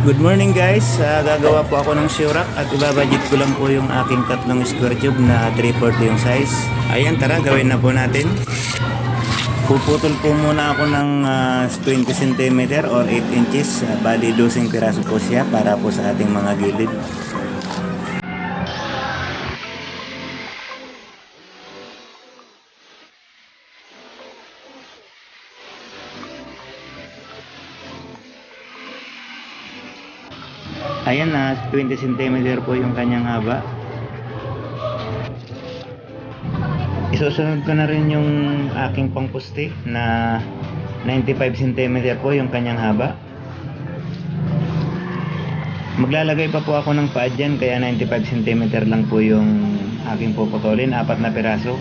Good morning guys, gagawa po ako ng shurak at ibabudget ko lang po yung aking tatlong square tube na 3/4 yung size. Ayan, tara gawin na po natin. Puputol po muna ako ng 20 cm or 8 inches, bali 12 piraso po siya para po sa ating mga gilid. Ayan na, 20 cm po yung kanyang haba. Isusunod ko na rin yung aking pangpusti na 95 cm po yung kanyang haba. Maglalagay pa po ako ng paa dyan, kaya 95 cm lang po yung aking puputulin, 4 na piraso.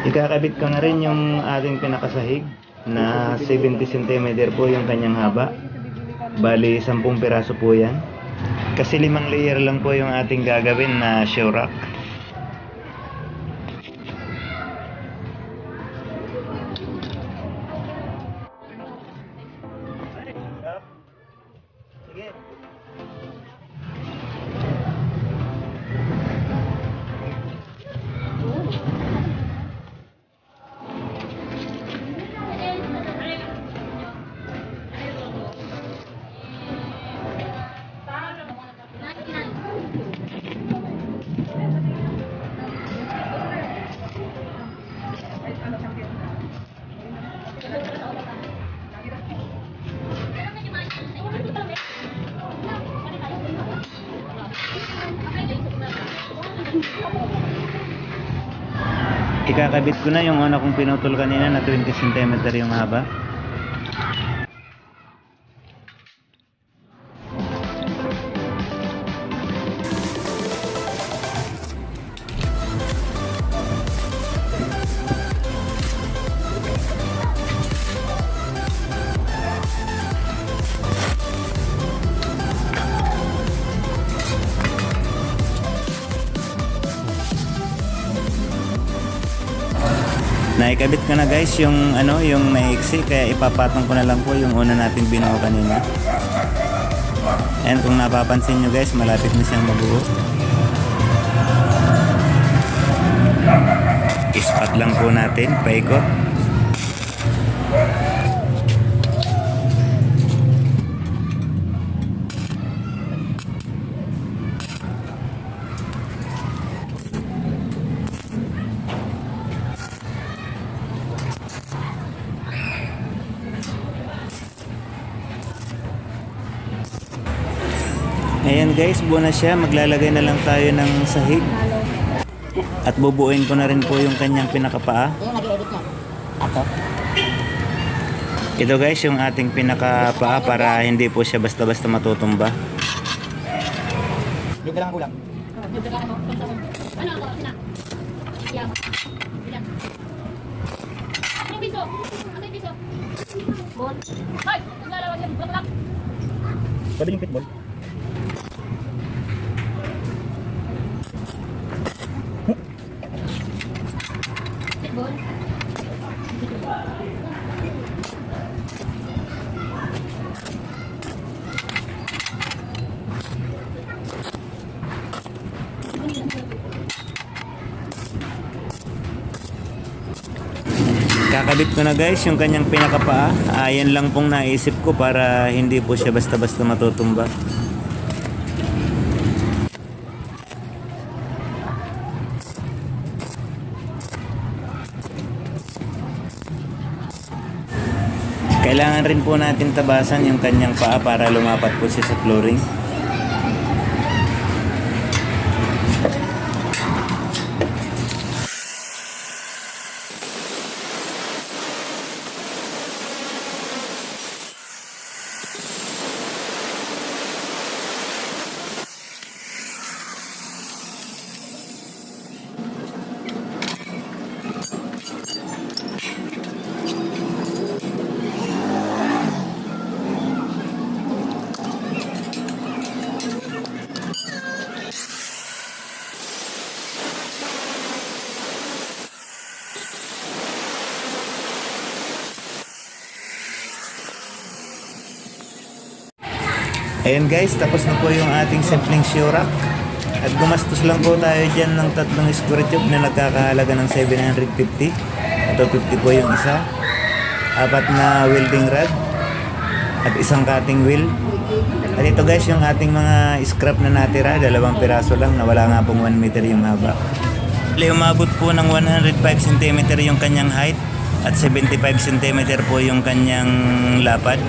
Ikakabit ko na rin yung ating pinakasahig na 70 cm po yung kanyang haba. Bali 10 piraso po yan. Kasi 5 layer lang po yung ating gagawin na shurak. Ikakabit ko na yung una kong pinutol kanina na 20 cm yung haba. Naikabit ko na guys yung yung maiksi, kaya ipapatong ko na lang po yung una natin binuo kanina. And kung napapansin nyo guys, malapit na siyang mabuo. Ispat lang po natin, paikot. Ayan guys, buo na siya. Maglalagay na lang tayo ng sahig. At bubuuin ko na rin po yung kanyang pinakapaa. Ito guys, yung ating pinakapaa para hindi po siya basta-basta matutumba. Dito lang kulang. Pwede yung pitball. Kakabit ko na guys yung kanyang pinakapaa. Ayan lang pong naisip ko para hindi po siya basta-basta matutumba. Kailangan rin po natin tabasan yung kanyang paa para lumapat po siya sa flooring. Ayan guys, tapos na po yung ating simpleng Shurak. At gumastos lang po tayo dyan ng 3 square tube na nagkakahalaga ng 750. Ito 50 po yung isa. 4 na welding rod. At isang cutting wheel. At ito guys, yung ating mga scrap na natira. 2 piraso lang na wala nga pong 1 meter yung haba. Umabot po ng 105 cm yung kanyang height. At 75 cm po yung kanyang lapad.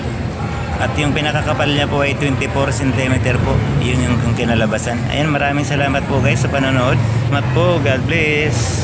At yung pinakakapal niya po ay 24 cm po. Yun yung kinalabasan. Ayan, maraming salamat po guys sa panonood. Salamat po. God bless.